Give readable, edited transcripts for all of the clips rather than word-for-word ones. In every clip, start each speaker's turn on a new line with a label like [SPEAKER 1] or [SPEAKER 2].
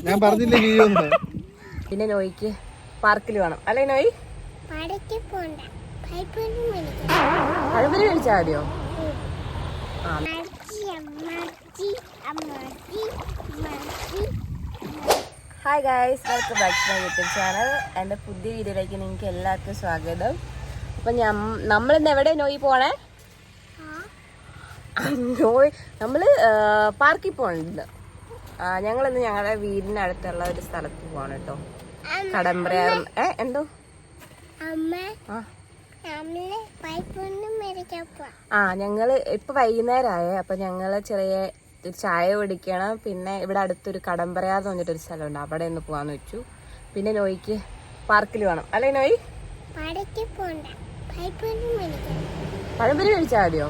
[SPEAKER 1] ഞാൻ പറഞ്ഞില്ലേ വീഡിയോ.
[SPEAKER 2] പിന്നെ നോയിക്ക് പാർക്കിൽ വേണം അല്ലേ നോയി? പഴംപൊരി മേടിച്ചാൽ മതിയോ? Hi guys, welcome back to my YouTube channel. എൻ്റെ പുതിയ വീഡിയോയിലേക്ക് നിങ്ങൾക്ക് എല്ലാവർക്കും സ്വാഗതം. അപ്പം നമ്മളിന്ന് എവിടെ നോയി പോണേ? നോയി നമ്മൾ പാർക്കിൽ പോകണുണ്ട്. ഞങ്ങളിന്ന് ഞങ്ങളുടെ വീടിനടുത്തുള്ള ഒരു സ്ഥലത്ത് പോകണം കേട്ടോ. കടമ്പ്രയാർ എന്തോ ഞങ്ങള് ഇപ്പൊ വൈകുന്നേരമായേ. അപ്പൊ ഞങ്ങള് ചെറിയ ചായ കുടിക്കണം. പിന്നെ ഇവിടെ അടുത്തൊരു കടമ്പ്രയാർ എന്ന് പറഞ്ഞിട്ടൊരു സ്ഥലമുണ്ട്, അവിടെ ഒന്ന് പോവാന്ന് വെച്ചു. പിന്നെ നോയിക്ക് പാർക്കിൽ വേണം അല്ലേ നോയി? പഴംപൊരി മേടിച്ചാൽ മതിയോ?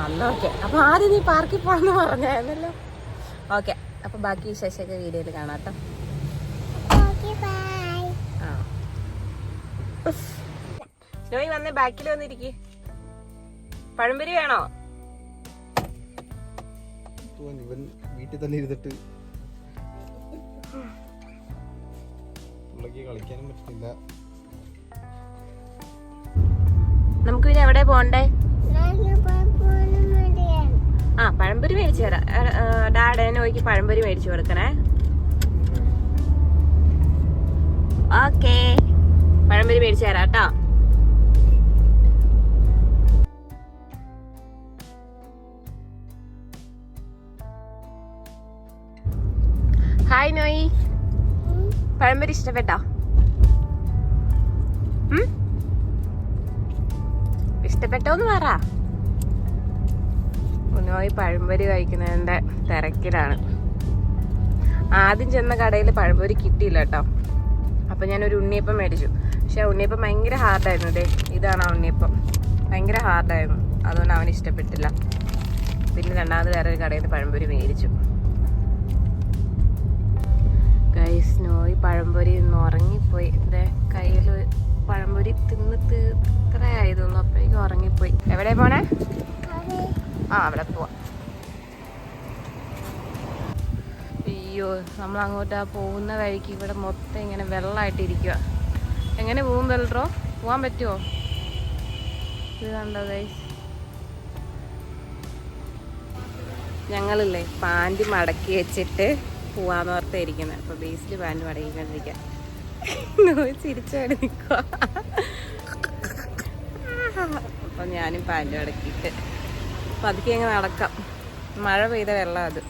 [SPEAKER 2] എന്നാ ഓക്കെ. അപ്പൊ ആദ്യം നീ പാർക്കിൽ പോണെന്ന് പറഞ്ഞായിരുന്നല്ലോ. ഓക്കെ, അപ്പൊ ബാക്കി വിശേഷമൊക്കെ വീഡിയോയിൽ കാണാം കേട്ടോ. നോയി വന്നേ, ബാക്കിൽ വന്നിരിക്കും. പഴംപൊരി വേണോ?
[SPEAKER 1] ഇവൻ വീട്ടിൽ തന്നെ ഇരുന്നിട്ട് കളിക്കാനും പറ്റില്ല.
[SPEAKER 2] നമുക്ക് പിന്നെ എവിടെ പോണ്ടേ? പഴംപൊരി മേടിച്ചു തരാം. ഡാഡേ നോയിക്ക് പഴംപൊരി മേടിച്ചു കൊടുക്കണേ. ഓക്കേ, പഴംപൊരി മേടിച്ചു തരാം കേട്ടോ. ഹായ് നോയി, പഴംപൊരി ഇഷ്ടപ്പെട്ടോ? ഇഷ്ടപ്പെട്ടോന്ന് പറ. നോയി പഴംപൊരി കഴിക്കുന്നതിന്റെ തിരക്കിലാണ്. ആദ്യം ചെന്ന കടയിൽ പഴംപൊരി കിട്ടിയില്ല കേട്ടോ. അപ്പൊ ഞാനൊരു ഉണ്ണിയപ്പം മേടിച്ചു. പക്ഷെ ഉണ്ണിയപ്പം ഭയങ്കര ഹാർഡായിരുന്നു. ഇതാണ് ആ ഉണ്ണിയപ്പം, ഭയങ്കര ഹാർഡായിരുന്നു. അതുകൊണ്ട് അവന് ഇഷ്ടപ്പെട്ടില്ല. പിന്നെ രണ്ടാമത് വേറെ ഒരു കടയിൽ നിന്ന് പഴംപൊരി മേടിച്ചു. ഗൈസ്, നോയി പഴംപൊരി ഇന്ന് ഉറങ്ങിപ്പോയി. എൻ്റെ കയ്യിൽ പഴംപൊരി തിന്ന് ഇത്രേ ആയതുള്ളൂ, അപ്പോഴേക്കും ഉറങ്ങിപ്പോയി. എവിടെ പോണേ? അവിടെ പോവാം. അയ്യോ, നമ്മൾ അങ്ങോട്ട് പോകുന്ന വഴിക്ക് ഇവിടെ മൊത്തം ഇങ്ങനെ വെള്ളമായിട്ടിരിക്കുക. എങ്ങനെ പോകും വെള്ളറോ? പോവാൻ പറ്റുമോ? ഇത് കണ്ടോ ഗൈസ്, ഞങ്ങളില്ലേ പാൻറ് മടക്കി വെച്ചിട്ട് പോവാന്ന് ഓർത്തായിരിക്കുന്നത്. അപ്പൊ ബേസിൽ പാൻറ് മടക്കിക്കൊണ്ടിരിക്കാം. ചിരിച്ചാടി നിൽക്കുക. അപ്പൊ ഞാനും പാൻറ് മടക്കിയിട്ട് പതുക്കെ അങ്ങ് നടക്കാം. മഴ പെയ്ത വെള്ളം അത്.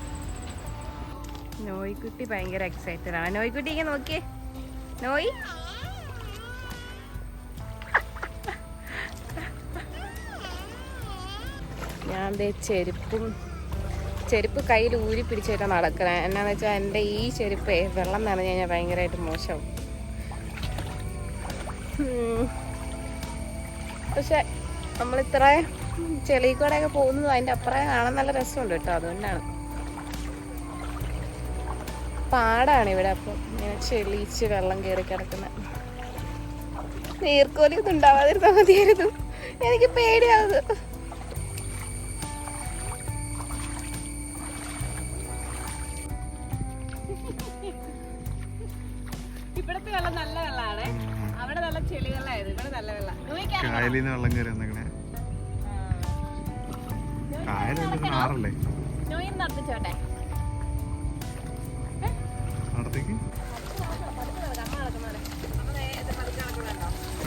[SPEAKER 2] നോയിക്കുട്ടി ഭയങ്കര എക്സൈറ്റഡ് ആണ്. നോയിക്കുട്ടി ഇങ്ങനെ നോക്കിയേ. നോയി, ഞാൻ ചെരുപ്പ് കയ്യിൽ ഊരി പിടിച്ചിട്ടാണ് നടക്കണേ. എന്നാന്ന് വെച്ചാൽ എൻ്റെ ഈ ചെരുപ്പേ വെള്ളം നനഞ്ഞു കഴിഞ്ഞാൽ ഭയങ്കരമായിട്ട് മോശമാവും. പക്ഷെ നമ്മളിത്ര ചെളി കൂടെയൊക്കെ പോകുന്നത് അതിൻ്റെ അപ്പുറം കാണാൻ നല്ല രസമുണ്ട് കേട്ടോ. അതുകൊണ്ടാണ്. പാടാണ് ഇവിടെ. അപ്പം ഇങ്ങനെ ചെളിച്ച് വെള്ളം കയറി കിടക്കുന്ന. നീർക്കോലിയൊന്നും ഉണ്ടാവാതിരുന്നാൽ മതിയായിരുന്നു. എനിക്ക് പേടിയാവുന്നത്. ഇവിടത്തെ വെള്ളം നല്ല വെള്ളമാണ്. അവിടെ നല്ല ചെളി വെള്ളമായിരുന്നു. ഇവിടെ നല്ല വെള്ളം.
[SPEAKER 1] കായലിൽ നിന്ന് വെള്ളം കയറി വന്നേക്കണേ. കായലല്ലേ?
[SPEAKER 2] നോയി നടത്തിച്ചോട്ടെ.
[SPEAKER 1] നടത്തേക്ക്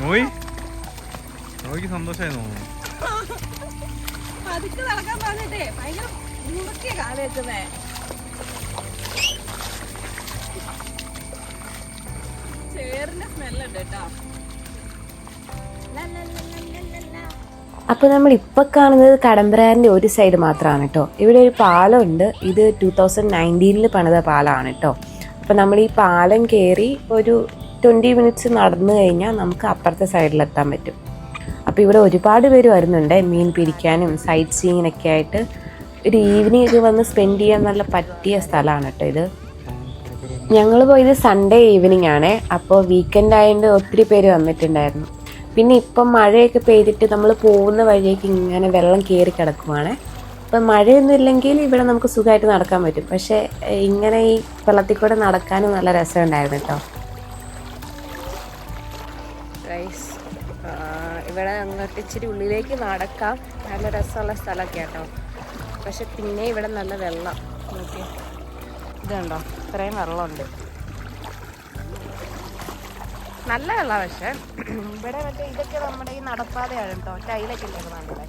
[SPEAKER 1] നോയി. നോയിക്ക് സന്തോഷമായി തോന്നുന്നു.
[SPEAKER 2] പതുക്കെ നടക്കാൻ പറഞ്ഞിട്ടേ ഭയങ്കര മുടക്കിയ കാല് വെക്കുന്നേ. ചേറിന്റെ സ്മെല്ലുണ്ട് കേട്ടോ. അപ്പോൾ നമ്മൾ ഇപ്പോൾ കാണുന്നത് കടമ്പ്രയാറിൻ്റെ ഒരു സൈഡ് മാത്രമാണ് കേട്ടോ. ഇവിടെ ഒരു പാലമുണ്ട്. ഇത് 2019 പണിത പാലമാണ് കേട്ടോ. അപ്പോൾ നമ്മൾ ഈ പാലം കയറി ഒരു 20 മിനിറ്റ്സ് നടന്നു കഴിഞ്ഞാൽ നമുക്ക് അപ്പുറത്തെ സൈഡിലെത്താൻ പറ്റും. അപ്പോൾ ഇവിടെ ഒരുപാട് പേര് വരുന്നുണ്ട് മീൻ പിടിക്കാനും സൈറ്റ് സീയിങ്ങിനൊക്കെ ആയിട്ട്. ഒരു ഈവനിങ് ഒക്കെ വന്ന് സ്പെൻഡ് ചെയ്യാൻ നല്ല പറ്റിയ സ്ഥലമാണ് കേട്ടോ ഇത്. ഞങ്ങൾ പോയത് സൺഡേ ഈവനിങ് ആണ്. അപ്പോൾ വീക്കെൻഡ് ആയതുകൊണ്ട് ഒത്തിരി പേര് വന്നിട്ടുണ്ടായിരുന്നു. പിന്നെ ഇപ്പം മഴയൊക്കെ പെയ്തിട്ട് നമ്മൾ പോകുന്ന വഴിയേക്ക് ഇങ്ങനെ വെള്ളം കയറി കിടക്കുവാണ്. ഇപ്പം മഴയൊന്നും ഇല്ലെങ്കിൽ ഇവിടെ നമുക്ക് സുഖമായിട്ട് നടക്കാൻ പറ്റും. പക്ഷേ ഇങ്ങനെ ഈ വെള്ളത്തിൽ കൂടെ നടക്കാനും നല്ല രസമുണ്ടായിരുന്നു കേട്ടോ. ഗൈസ്, ഇവിടെ അങ്ങോട്ട് ഇച്ചിരി ഉള്ളിലേക്ക് നടക്കാം. നല്ല രസമുള്ള സ്ഥലമൊക്കെ കേട്ടോ. പക്ഷെ പിന്നെ ഇവിടെ നല്ല വെള്ളം നോക്കി ഇതുണ്ടോ, ഇത്രയും വെള്ളമുണ്ട്. നല്ല വെള്ളമാണ്. പക്ഷെ ഇവിടെ മറ്റേ ഇതൊക്കെ നമ്മുടെ ഈ നടപ്പാതയാണ് കേട്ടോ. ടൈലൊക്കെ ഇല്ലേ നമ്മുടെ,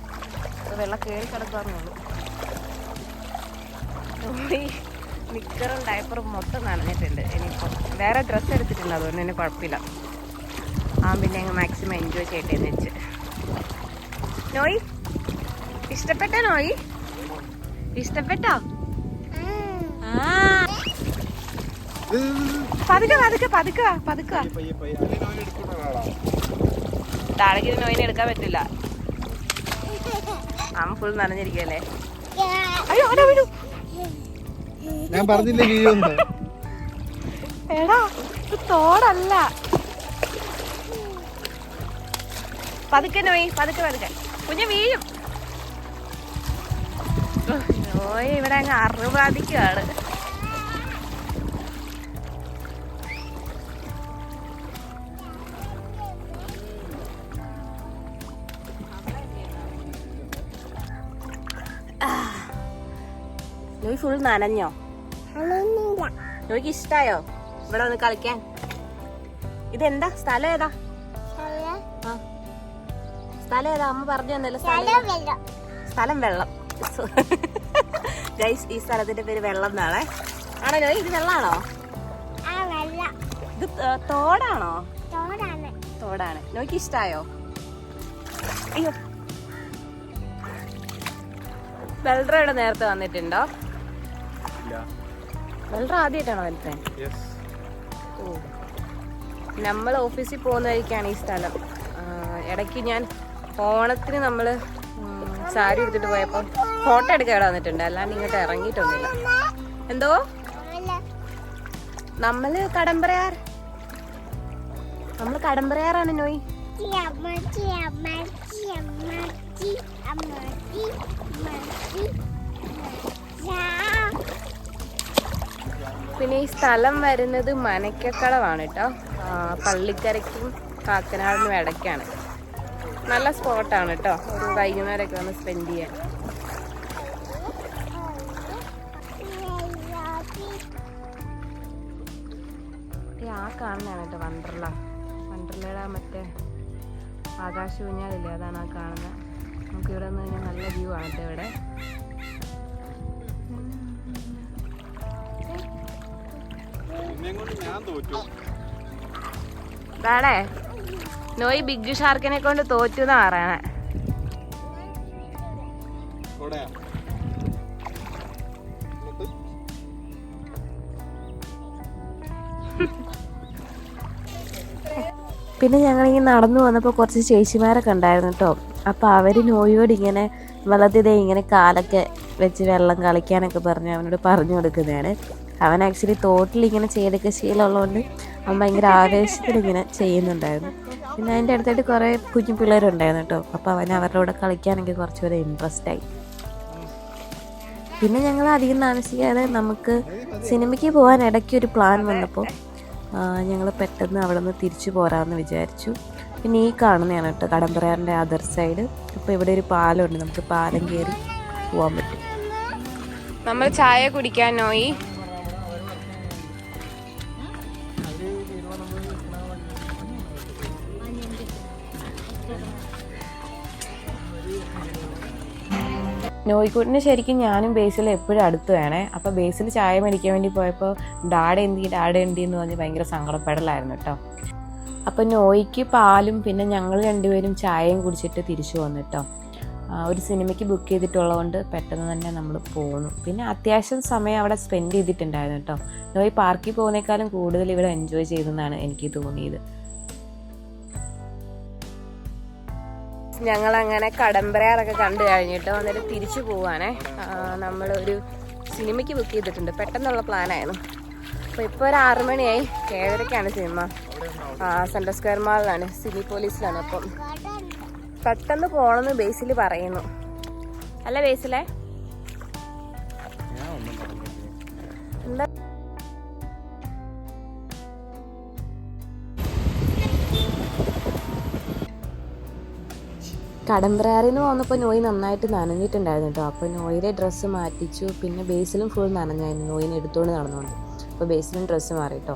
[SPEAKER 2] അപ്പോൾ വെള്ളം കയറി കിടക്കുവാന്നുള്ളൂ. നിക്കറും ഡയപ്പറും മൊത്തം നനഞ്ഞിട്ടുണ്ട്. ഇനിയിപ്പോൾ വേറെ ഡ്രസ്സ് എടുത്തിട്ടുണ്ട്, അതുകൊണ്ട് തന്നെ കുഴപ്പമില്ല. പിന്നെ അങ്ങ് മാക്സിമം എൻജോയ് ചെയ്യട്ടെ എന്ന് വെച്ച്. നോയി ഇഷ്ടപ്പെട്ട? നോയി ഇഷ്ടപ്പെട്ടോ? പതുക്കെ പതുക്കെ പതുക്കെ പതുക്കെ. താഴേക്ക് നോയിനെ എടുക്കാൻ പറ്റില്ല, അമ്മ ഫുൾ നനഞ്ഞിരിക്കല്ലേ. അയ്യോ അവിടെ വീഴൂ.
[SPEAKER 1] ഞാൻ പറഞ്ഞില്ലേ വീഴുന്നു.
[SPEAKER 2] എടാ ഇത് തോടല്ല. പതുക്കെ നോയി, പതുക്കെ പതുക്കെ, കുഞ്ഞ് വീഴും. നോയി ഇവിടെ അങ്ങ് അറുപാതിക്കാണ്. നോയി ഫുൾ നനഞ്ഞോ? നോയ്ക്ക് ഇഷ്ടായോ ഇവിടെ വന്ന് കളിക്കാൻ? ഇതെന്താ സ്ഥലം? ഏതാ സ്ഥലം? ഏതാ അമ്മ പറഞ്ഞു തന്നല്ലോ. സ്ഥലം വെള്ളം. ഗൈസ്, ഈ സ്ഥലത്തിന്റെ പേര് വെള്ളം എന്നാണേ. ആണോ നോയ്? ഇത് വെള്ളാണോ? ഇത് തോടാണോ? തോടാണ്. നോയ്ക്ക് ഇഷ്ടായോ? അയ്യോ, വെൽഡർ ഇവിടെ നേരത്തെ വന്നിട്ടുണ്ടോ? വെൽഡർ ആദ്യമായിട്ടാണോ വലുത്തേ? ഓ, നമ്മൾ ഓഫീസിൽ പോകുന്ന വഴിക്കാണ് ഈ സ്ഥലം. ഇടയ്ക്ക് ഞാൻ ഓണത്തിന് നമ്മൾ സാരി എടുത്തിട്ട് പോയപ്പോൾ ഫോട്ടോ എടുക്കാൻ ഇവിടെ വന്നിട്ടുണ്ട്, അല്ലാണ്ട് ഇങ്ങോട്ട് ഇറങ്ങിയിട്ടൊന്നുമില്ല. എന്തോ? നമ്മള് കടമ്പറയാർ. നമ്മള് കടമ്പറയാറാണ് നോയ്. പിന്നെ ഈ സ്ഥലം വരുന്നത് മനക്കക്കടവാണ് കേട്ടോ. പള്ളിക്കരയ്ക്കും കാക്കനാടിനും ഇടയ്ക്കാണ്. നല്ല സ്പോട്ടാണ് കേട്ടോ, ഒരു വൈകുന്നേരമൊക്കെ വന്ന് സ്പെൻഡ് ചെയ്യാൻ. ആ കാണുന്നതാണ് കേട്ടോ വണ്ടർല. വണ്ടർലയുടെ മറ്റേ ആകാശ ഊഞ്ഞാലില്ലേ, അതാണ് ആ കാണുന്നത്. നമുക്ക് ഇവിടെ നിന്ന് കഴിഞ്ഞാൽ നല്ല വ്യൂ ആണ് കേട്ടോ ഇവിടെ. വേണേ നോയ് ബിഗ് ഷാർക്കിനെ കൊണ്ട് തോറ്റു എന്നാ പറയണേ. പിന്നെ ഞങ്ങളിങ്ങനെ നടന്നു വന്നപ്പോൾ കുറച്ച് ചേച്ചിമാരൊക്കെ ഉണ്ടായിരുന്നു കേട്ടോ. അപ്പോൾ അവർ നോയോട് ഇങ്ങനെ വെള്ളത്തിതേ ഇങ്ങനെ കാലൊക്കെ വെച്ച് വെള്ളം കളിക്കാനൊക്കെ പറഞ്ഞ് അവനോട് പറഞ്ഞു കൊടുക്കുന്നതാണ്. അവൻ ആക്ച്വലി തോട്ടിൽ ഇങ്ങനെ ചെയ്തൊക്കെ ശീലമുള്ളതുകൊണ്ട് അവൻ ഭയങ്കര ആവേശത്തിൽ ഇങ്ങനെ ചെയ്യുന്നുണ്ടായിരുന്നു. പിന്നെ അതിൻ്റെ അടുത്തായിട്ട് കുറേ കുഞ്ഞു പിള്ളേരുണ്ടായിരുന്നു കേട്ടോ. അപ്പോൾ അവൻ അവരുടെ കൂടെ കളിക്കാനൊക്കെ കുറച്ചുകൂടെ ഇൻട്രസ്റ്റ് ആയി. പിന്നെ ഞങ്ങൾ അധികം താമസിക്കാതെ നമുക്ക് സിനിമയ്ക്ക് പോകാൻ ഇടയ്ക്കൊരു പ്ലാൻ വന്നപ്പോൾ ഞങ്ങൾ പെട്ടെന്ന് അവിടെ നിന്ന് തിരിച്ചു പോരാമെന്ന് വിചാരിച്ചു. പിന്നെ ഈ കാണുന്നതാണ് കേട്ടോ കടമ്പറയാറിൻ്റെ അതർ സൈഡ്. അപ്പോൾ ഇവിടെ ഒരു പാലമുണ്ട്, നമുക്ക് പാലം കയറി പോകാൻ പറ്റും. നമ്മൾ ചായ കുടിക്കാൻ നോയി. നോയിക്കൂട്ടിന് ശരിക്കും ഞാനും ബേസിൽ എപ്പോഴും അടുത്ത് വേണേ. അപ്പോൾ ബേസിൽ ചായ മേടിക്കാൻ വേണ്ടി പോയപ്പോൾ ഡാഡ എന്തി എന്ന് പറഞ്ഞ് ഭയങ്കര സങ്കടപ്പെടലായിരുന്നു കേട്ടോ. അപ്പോൾ നോയിക്ക് പാലും പിന്നെ ഞങ്ങൾ രണ്ടുപേരും ചായയും കുടിച്ചിട്ട് തിരിച്ചു വന്നു കേട്ടോ. ഒരു സിനിമയ്ക്ക് ബുക്ക് ചെയ്തിട്ടുള്ളതുകൊണ്ട് പെട്ടെന്ന് തന്നെ നമ്മൾ പോന്നു. പിന്നെ അത്യാവശ്യം സമയം അവിടെ സ്പെൻഡ് ചെയ്തിട്ടുണ്ടായിരുന്നു കേട്ടോ. നോയി പാർക്കിൽ പോകുന്നേക്കാളും കൂടുതൽ ഇവിടെ എൻജോയ് ചെയ്തെന്നാണ് എനിക്ക് തോന്നിയത്. ഞങ്ങളങ്ങനെ കടമ്പറയാറൊക്കെ കണ്ടു കഴിഞ്ഞിട്ടോ എന്നിട്ട് തിരിച്ചു പോവാണേ. നമ്മളൊരു സിനിമയ്ക്ക് ബുക്ക് ചെയ്തിട്ടുണ്ട്, പെട്ടെന്നുള്ള പ്ലാനായിരുന്നു. അപ്പോൾ ഇപ്പോൾ ഒരു 6 മണിയായി, 7:30ക്കാണ് സിനിമ. സെൻട്രൽ സ്ക്വയർ മാളിലാണ്, സിറ്റി പോലീസിലാണ്. അപ്പം പെട്ടെന്ന് പോകണമെന്ന് ബേസിൽ പറയുന്നു. അല്ല ബേസിലേ? എന്താ കടമ്പ്രാറിന് വന്നപ്പോൾ നോയി നന്നായിട്ട് നനഞ്ഞിട്ടുണ്ടായിരുന്നു കേട്ടോ. അപ്പോൾ നോയിലെ ഡ്രസ്സ് മാറ്റിച്ചു. പിന്നെ ബേസിലും ഫുൾ നനഞ്ഞായിരുന്നു നോയിനെ എടുത്തുകൊണ്ട് നടന്നുകൊണ്ട്. അപ്പോൾ ബേസിലും ഡ്രസ്സ് മാറി കേട്ടോ.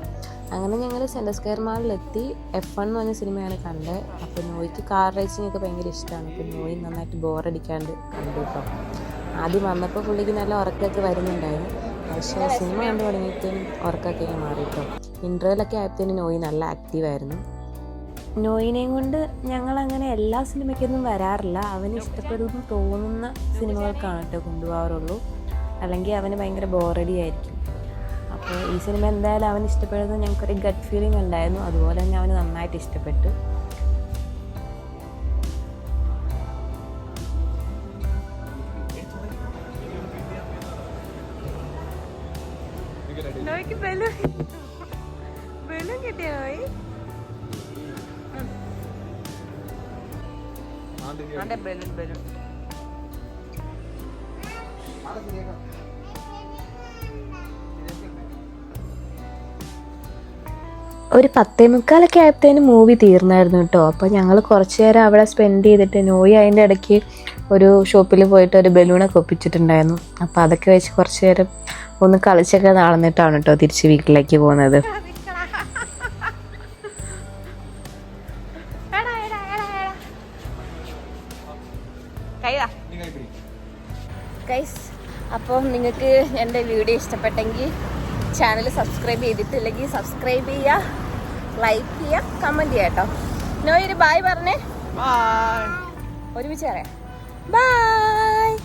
[SPEAKER 2] അങ്ങനെ ഞങ്ങൾ സെൻട്രൽ സ്ക്വയർ മാളിലെത്തി. F1 എന്ന് പറഞ്ഞ സിനിമയാണ് കണ്ടത്. അപ്പോൾ നോയിക്ക് കാർ റേസിംഗ് ഒക്കെ ഭയങ്കര ഇഷ്ടമാണ്. അപ്പോൾ നോയി നന്നായിട്ട് ബോറടിക്കാണ്ട് കണ്ടു കേട്ടോ. ആദ്യം വന്നപ്പോൾ പുള്ളിക്ക് നല്ല ഉറക്കമൊക്കെ വരുന്നുണ്ടായിരുന്നു. പക്ഷേ സിനിമ കണ്ടു തുടങ്ങിയപ്പോഴും ഉറക്കമൊക്കെ മാറി കേട്ടോ. ഇൻ്റർവെല്ലൊക്കെ ആയപ്പോഴത്തേനും നോയി നല്ല ആക്റ്റീവായിരുന്നു. നോയിനെയും കൊണ്ട് ഞങ്ങളങ്ങനെ എല്ലാ സിനിമയ്ക്കൊന്നും വരാറില്ല. അവന് ഇഷ്ടപ്പെടുന്നു തോന്നുന്ന സിനിമകൾക്കാണ് കേട്ടോ കൊണ്ടുപോകാറുള്ളൂ. അല്ലെങ്കിൽ അവന് ഭയങ്കര ബോറടി ആയിരിക്കും. അപ്പോൾ ഈ സിനിമ എന്തായാലും അവന് ഇഷ്ടപ്പെടുന്നത് ഞങ്ങൾക്കൊരു ഗട്ട് ഫീലിംഗ് ഉണ്ടായിരുന്നു. അതുപോലെ തന്നെ അവന് നന്നായിട്ട് ഇഷ്ടപ്പെട്ടു. ബലൂൺ കിട്ടിയോ? ബലൂൺ ഒരു 10:45 ആയപ്പോഴത്തേനും മൂവി തീർന്നായിരുന്നു കേട്ടോ. അപ്പോൾ ഞങ്ങൾ കുറച്ച് നേരം അവിടെ സ്പെൻഡ് ചെയ്തിട്ട് നോയി അതിൻ്റെ ഇടയ്ക്ക് ഒരു ഷോപ്പിൽ പോയിട്ട് ഒരു ബലൂണൊക്കെ ഒപ്പിച്ചിട്ടുണ്ടായിരുന്നു. അപ്പോൾ അതൊക്കെ വെച്ച് കുറച്ച് നേരം ഒന്ന് കളിച്ചൊക്കെ നടന്നിട്ടാണ് കേട്ടോ തിരിച്ച് വീട്ടിലേക്ക് പോകുന്നത്. ഗൈസ്, അപ്പോൾ നിങ്ങൾക്ക് എൻ്റെ വീഡിയോ ഇഷ്ടപ്പെട്ടെങ്കിൽ ചാനൽ സബ്സ്ക്രൈബ് ചെയ്തിട്ടില്ലെങ്കിൽ സബ്സ്ക്രൈബ് ചെയ്യുക, ലൈക്ക് ചെയ്യുക, കമൻറ്റ് ചെയ്യുക കേട്ടോ. നോയി ഒരു ബായ് പറഞ്ഞേ. ഒരുമിച്ച് പറയാം. ബായ്.